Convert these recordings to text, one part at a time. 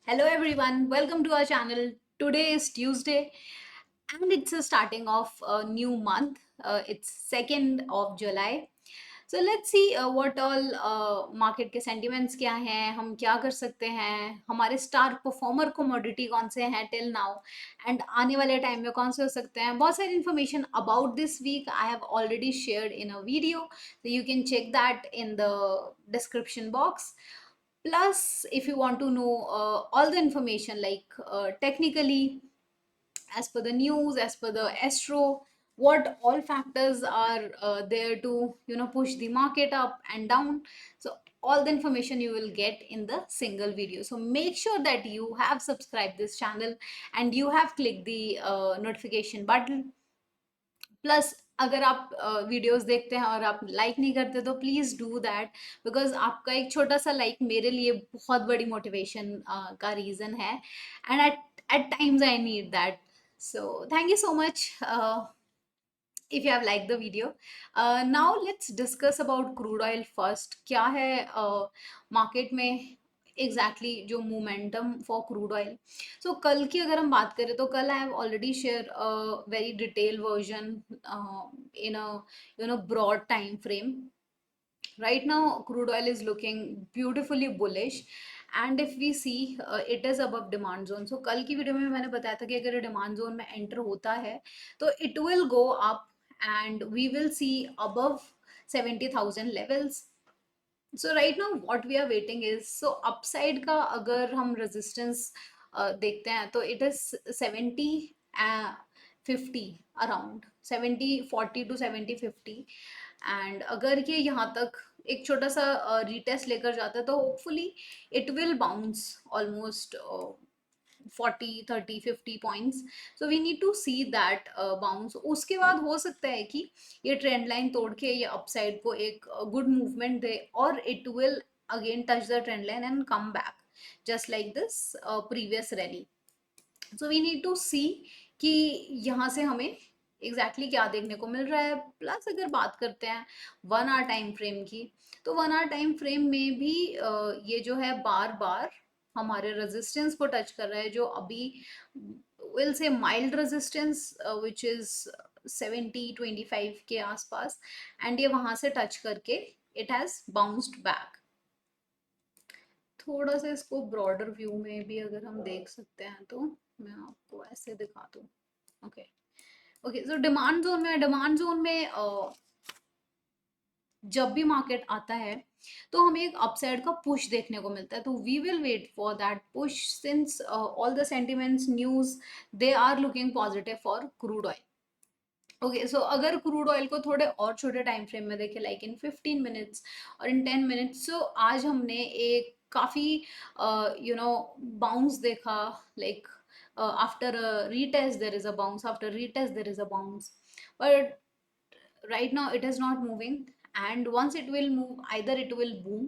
Hello everyone, welcome to our channel. Today is Tuesday and it's the starting of a new month. It's 2nd of July. So let's see what all market के sentiments क्या हैं, हम क्या कर सकते हैं, हमारे star performer commodity कौन से हैं till now and आने वाले time में कौन से हो सकते हैं. बहुत सारी information about this week I have already shared in a video, so you can check that in the description box. Plus, if you want to know all the information, like technically, as per the news, as per the astro, what all factors are there to push the market up and down. So all the information you will get in the single video. So make sure that you have subscribed this channel and you have clicked the notification button. Plus अगर आप videos देखते हैं और आप like नहीं करते तो please do that, because आपका एक छोटा सा लाइक मेरे लिए बहुत बड़ी मोटिवेशन का रीज़न है and at times I need that. So thank you so much if you have liked the video. Now let's discuss about crude oil first. क्या है मार्केट में एग्जैक्टली जो momentum for crude oil. So कल की अगर हम बात करें तो कल I have already share very detail version in a broad time frame. Right now crude oil is looking beautifully bullish and if we see it is above demand zone. So कल की वीडियो में मैंने बताया था कि अगर demand zone में enter होता है तो it will go up and we will see above 70,000 levels. So right now what we are waiting is, so upside का अगर हम resistance देखते हैं तो it is 70 50 around 70 40 to 70 50. And अगर ये यहाँ तक एक छोटा सा रीटेस्ट लेकर जाता है तो hopefully it will bounce almost 40 30 50 points. So we need to see that bounce. उसके बाद हो सकता है कि ये ट्रेंड लाइन तोड़ के ये अपसाइड को एक गुड मूवमेंट दे और it will again touch the trend line and come back just like this previous rally. So we need to see कि यहाँ से हमें एग्जैक्टली क्या देखने को मिल रहा है. प्लस अगर बात करते हैं 1 आवर टाइम फ्रेम की, तो 1 आवर टाइम फ्रेम में भी ये जो है बार बार हमारे रेजिस्टेंस को टच कर रहा है, जो अभी will say mild resistance which is 70 25 के आसपास, एंड ये वहां से टच करके इट हैज बाउंस्ड बैक. थोड़ा सा इसको ब्रॉडर व्यू में भी अगर हम देख सकते हैं तो मैं आपको ऐसे दिखा दूँ. Okay okay, so demand zone में जब भी मार्केट आता है तो हमें एक अपसाइड का पुश देखने को मिलता है. तो we will wait for that push since all the sentiments news they are looking positive for crude oil. Okay, so अगर क्रूड ऑयल को थोड़े और छोटे टाइम फ्रेम में देखें, लाइक इन 15 मिनट्स और इन 10 मिनट्स, सो आज हमने एक काफ़ी बाउंस देखा. Like after retest there is a bounce, after retest there is a bounce, but right now it is not moving. And once it will move, either it will boom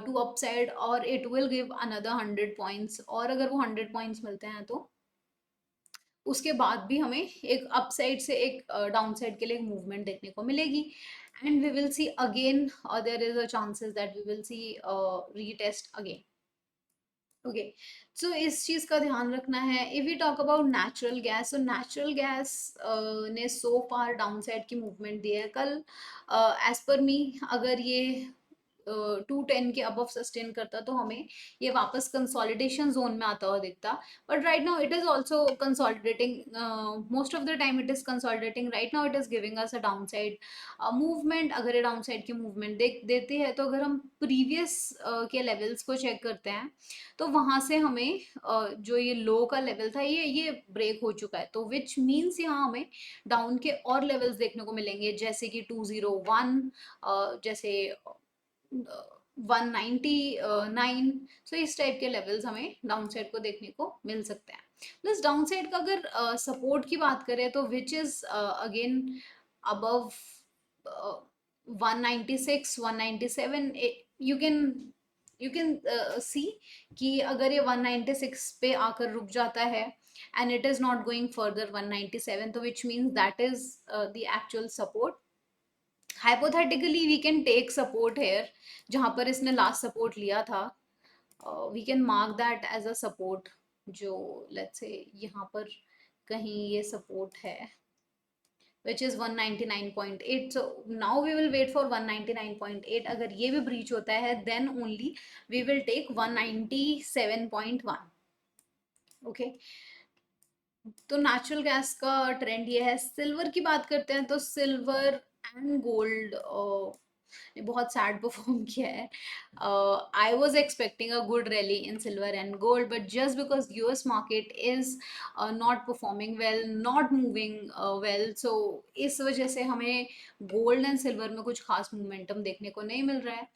to upside or it will give another 100 points. और अगर वो 100 points मिलते हैं तो उसके बाद भी हमें एक अपसाइड से एक डाउनसाइड के लिए एक मूवमेंट देखने को मिलेगी. And we will see again, there is a chances that we will see retest again. Okay, so इस चीज़ का ध्यान रखना है. If you talk about natural gas, so natural gas ने सो फार डाउनसाइड की मूवमेंट दी है. कल एज पर मी अगर ये 210 के अबव सस्टेन करता तो हमें ये वापस कंसोलिडेशन जोन में आता हुआ दिखता. But right now it is also consolidating. Most of the time it is consolidating. Right now it is giving us a down side movement. अगर ये डाउन साइड की मूवमेंट देती है तो अगर हम प्रीवियस के लेवल्स को चेक करते हैं तो वहां से हमें जो ये लो का लेवल था ये ब्रेक हो चुका है. तो विच मीन्स यहाँ हमें डाउन के और लेवल्स देखने को मिलेंगे, जैसे कि 201, जैसे 199. सो इस टाइप के लेवल्स हमें डाउन साइड को देखने को मिल सकते हैं. प्लस डाउन साइड का अगर सपोर्ट की बात करें तो which is again above 196 197. You can see कि अगर ये 196 पे आकर रुक जाता है and it is not going further 197, तो which means that is the actual support. Hypothetically we can take support here जहां पर इसने लास्ट सपोर्ट लिया था we can mark that as a support, जो लेट्स से यहाँ पर कहीं ये सपोर्ट है which is 199.8. So now we will wait for 199.8. अगर ये भी breach होता है then only we will take 197.1. Okay, तो नेचुरल गैस का ट्रेंड ये है. सिल्वर की बात करते हैं तो सिल्वर एंड गोल्ड ने बहुत सैड परफॉर्म किया है. I was expecting a good rally in silver and gold, but just because US market is not performing well, not moving well, so इस वजह से हमें गोल्ड एंड सिल्वर में कुछ खास मोमेंटम देखने को नहीं मिल रहा है.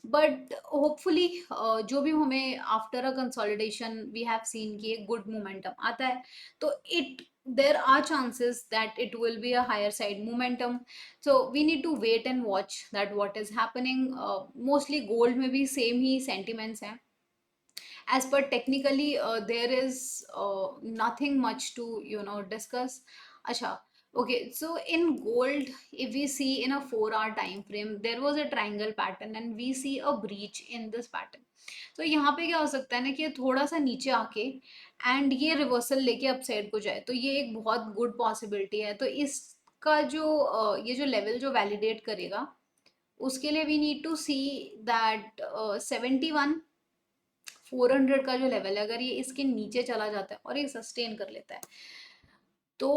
बट होपफुली जो भी हमें after a consolidation we have seen कि एक गुड मोमेंटम आता है, तो it there are chances that it will be a higher side momentum. So we need to wait and watch that what is happening. Mostly gold में भी same ही sentiments हैं. As per technically there is nothing much to discuss. Acha, okay, so in gold, if we see in a 4 hour time frame, there was a triangle pattern and we see a breach in this pattern. तो यहाँ पे क्या हो सकता है ना कि ये थोड़ा सा नीचे आके एंड ये रिवर्सल लेके अपसाइड को जाए, तो ये एक बहुत गुड पॉसिबिलिटी है. तो इसका जो ये जो लेवल जो वैलिडेट करेगा, उसके लिए we need to see that 71,400 का जो लेवल है, अगर ये इसके नीचे चला जाता है और ये सस्टेन कर लेता है, तो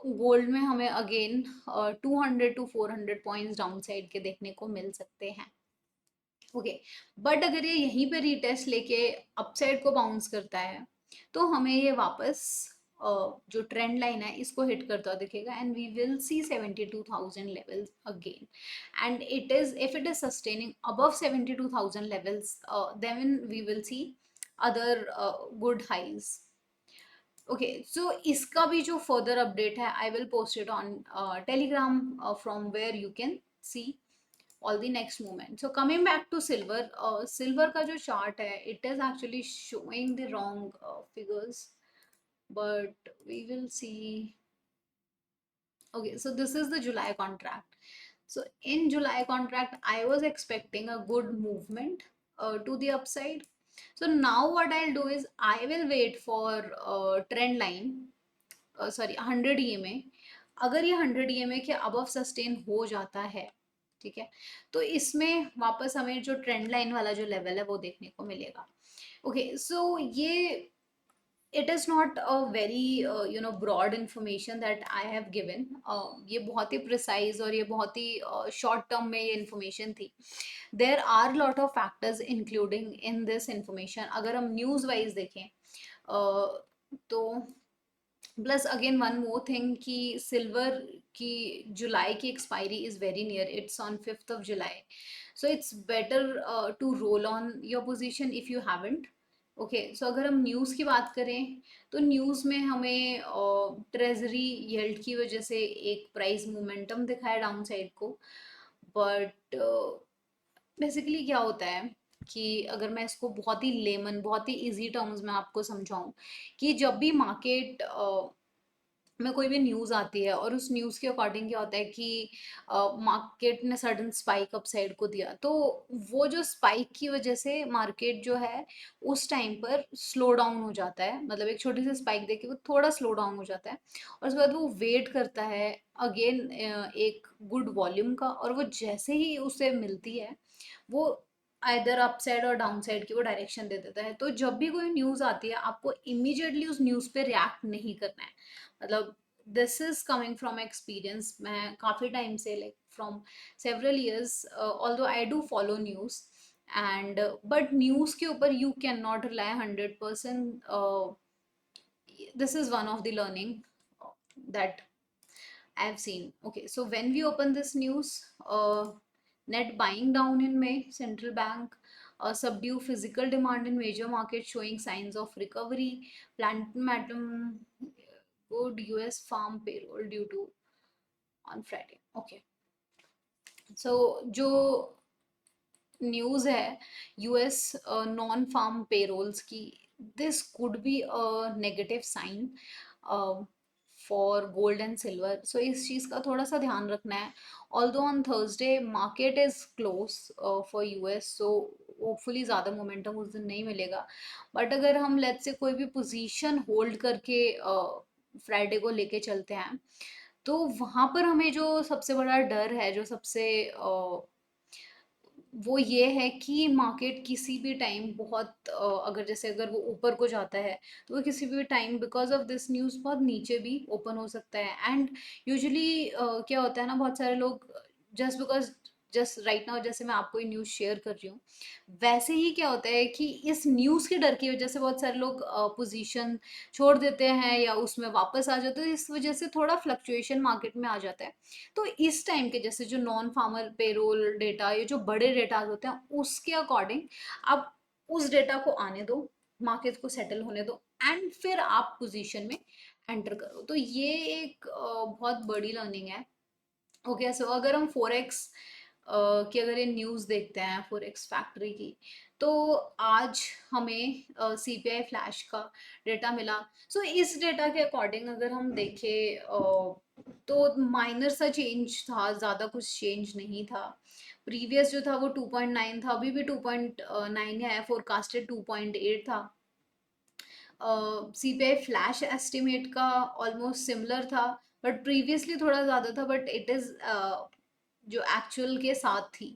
गोल्ड में हमें again 200 to 400 points down side के देखने को मिल सकते हैं. ओके, बट अगर ये यहीं पे रीटेस्ट लेके अपसाइड को बाउंस करता है, तो हमें ये वापस जो ट्रेंड लाइन है इसको हिट करता दिखेगा and we will see 72,000 levels again. And it is, if it is sustaining above 72,000 levels, then we will see other good highs. Okay, so इसका भी जो फर्दर अपडेट है I will post it on Telegram, from where you can see all the next movement. So coming back to silver, silver का जो chart है, it is actually showing the wrong figures, but we will see. Okay, so this is the July contract. So in July contract, I was expecting a good movement to the upside. So now what I'll do is I will wait for trend line, sorry 100 EMA. अगर ये 100 EMA के above sustain हो जाता है, ठीक है, तो इसमें वापस हमें जो ट्रेंड लाइन वाला जो लेवल है वो देखने को मिलेगा. ओके, सो ये it is not a very broad information that I have given. ये बहुत ही प्रिसाइज और ये बहुत ही शॉर्ट टर्म में ये इन्फॉर्मेशन थी. There are lot of factors including in this information. अगर हम न्यूज़ वाइज देखें, तो plus again one more thing कि सिल्वर की जुलाई की expiry is very near, it's on 5th of July. So it's better to roll on your position if you haven't. Okay, so अगर हम न्यूज़ की बात करें, तो न्यूज़ में हमें ट्रेजरी येल्ड की वजह से एक प्राइस मोमेंटम दिखाया डाउन साइड को. बट बेसिकली क्या होता है कि अगर मैं इसको बहुत ही लेमन, बहुत ही इजी टर्म्स में आपको समझाऊं, कि जब भी मार्केट में कोई भी न्यूज़ आती है और उस न्यूज़ के अकॉर्डिंग क्या होता है कि मार्केट ने सडन स्पाइक अपसाइड को दिया, तो वो जो स्पाइक की वजह से मार्केट जो है उस टाइम पर स्लो डाउन हो जाता है. मतलब एक छोटी सी स्पाइक देके वो थोड़ा स्लो डाउन हो जाता है और उसके बाद वो वेट करता है अगेन एक गुड वॉल्यूम का, और वो जैसे ही उसे मिलती है वो आइदर अपसाइड और डाउन साइड की वो डायरेक्शन दे देता है. तो जब भी कोई न्यूज़ आती है, आपको इमीडिएटली उस न्यूज़ पे रिएक्ट नहीं करना है. मतलब this is coming from experience. मैं काफ़ी टाइम से, like from several years, although I do follow news and, but news के ऊपर you can not rely 100%. This is one of the learning that I have seen. Okay, so when we open this news, net buying down in May, central bank subdue physical demand in major markets showing signs of recovery, plant madam, good US farm payroll due to on Friday. Okay, so जो news है US non farm payrolls की, this could be a negative sign for gold and silver. So इस चीज़ का थोड़ा सा ध्यान रखना है. Although on Thursday market is close for US, so hopefully ज़्यादा मोमेंटम उस दिन नहीं मिलेगा। बट अगर हम लेट्स से कोई भी पोजीशन होल्ड करके फ्राइडे को लेके चलते हैं, तो वहाँ पर हमें जो सबसे बड़ा डर है, जो सबसे वो ये है कि मार्केट किसी भी टाइम बहुत अगर जैसे अगर वो ऊपर को जाता है, तो वो किसी भी time because of this news बहुत नीचे भी ओपन हो सकता है। एंड यूजुअली क्या होता है ना, बहुत सारे लोग just because just right now जैसे मैं आपको ये न्यूज़ शेयर कर रही हूँ, वैसे ही क्या होता है कि इस न्यूज़ के डर की वजह से बहुत सारे लोग पोजीशन छोड़ देते हैं या उसमें वापस आ जाते हैं, इस वजह से थोड़ा फ्लक्चुएशन मार्केट में आ जाता है। तो इस टाइम के जैसे जो नॉन फार्मर पेरोल डेटा, ये जो बड़े डेटा होते हैं, उसके अकॉर्डिंग आप उस डेटा को आने दो, मार्केट को सेटल होने दो, एंड फिर आप पोजीशन में एंटर करो। तो ये एक बहुत बड़ी लर्निंग है। ओके, सो अगर हम फोरेक्स की अगर ये न्यूज़ देखते हैं फोरेक्स फैक्ट्री की, तो आज हमें सीपीआई फ्लैश का डेटा मिला। सो इस डेटा के अकॉर्डिंग अगर हम देखें तो माइनर सा चेंज था, ज़्यादा कुछ चेंज नहीं था। प्रीवियस जो था वो 2.9 था, अभी भी 2.9 है, फोरकास्टेड 2.8 था। सीपीआई फ्लैश एस्टिमेट का ऑलमोस्ट सिमिलर था, बट प्रीवियसली थोड़ा ज़्यादा था, बट इट इज़ जो एक्चुअल के साथ थी,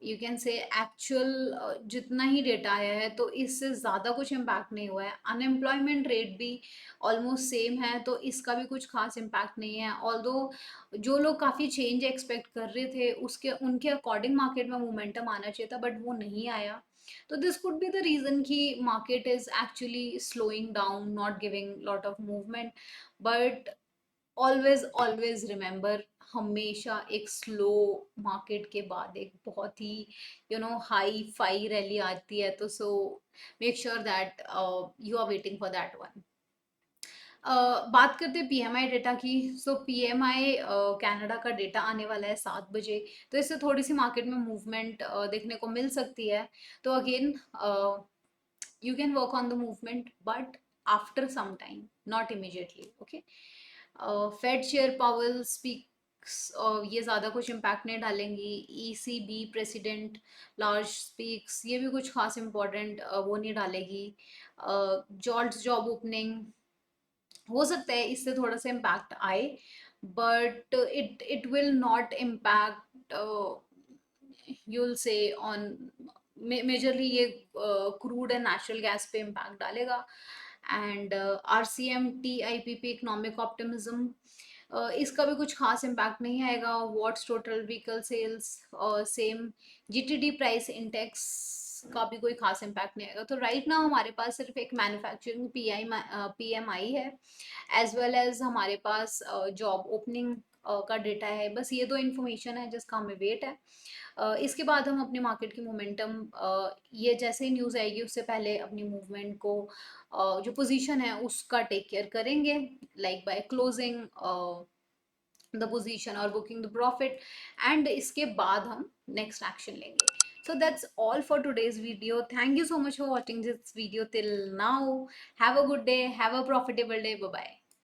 यू कैन से एक्चुअल जितना ही डेटा आया है, तो इससे ज़्यादा कुछ इम्पैक्ट नहीं हुआ है। अनएम्प्लॉयमेंट रेट भी ऑलमोस्ट सेम है, तो इसका भी कुछ खास इम्पैक्ट नहीं है। ऑल्दो जो लोग काफ़ी चेंज एक्सपेक्ट कर रहे थे, उसके उनके अकॉर्डिंग मार्केट में मोमेंटम आना चाहिए था, बट वो नहीं आया। तो this could be the reason कि market is actually slowing down, not giving lot of movement. But always always remember, हमेशा एक स्लो मार्केट के बाद एक बहुत ही हाई फाई रैली आती है, तो so make sure that you are waiting for that one. बात करते हैं पीएमआई डेटा की। सो पीएमआई कनाडा का डेटा आने वाला है 7 बजे, तो इससे थोड़ी सी मार्केट में मूवमेंट देखने को मिल सकती है। तो again you can work on the movement, but after some time, not immediately. Okay. Fed chair पावल स्पीक्स, ये ज़्यादा कुछ इम्पैक्ट नहीं डालेंगी। ईसीबी प्रेसिडेंट लार्ज स्पीक्स, ये भी कुछ खास इम्पोर्टेंट वो नहीं डालेगी। जॉल्ट जॉब ओपनिंग, हो सकता है इससे थोड़ा सा इम्पैक्ट आए, but it will not impact, you'll say on majorly. ये क्रूड एंड नेचुरल गैस पे इम्पैक्ट डालेगा। And RCM TIPP economic optimism, इसका भी कुछ खास इम्पैक्ट नहीं आएगा। What's total vehicle sales same. GTD price index का भी कोई खास इम्पैक्ट नहीं आएगा। तो राइट नाउ हमारे पास सिर्फ एक मैन्युफैक्चरिंग पीएमआई है, एज वेल एज हमारे पास जॉब ओपनिंग का डेटा है। बस ये दो इन्फॉर्मेशन है जिसका हमें वेट है। इसके बाद हम अपने मार्केट की मोमेंटम, ये जैसे ही न्यूज़ आएगी उससे पहले अपनी मूवमेंट को, जो पोजीशन है उसका टेक केयर करेंगे, like by closing the position और बुकिंग द प्रॉफिट, एंड इसके बाद हम नेक्स्ट एक्शन लेंगे। So that's all for today's video. Thank you so much for watching this video till now. Have a good day. Have a profitable day. Bye bye.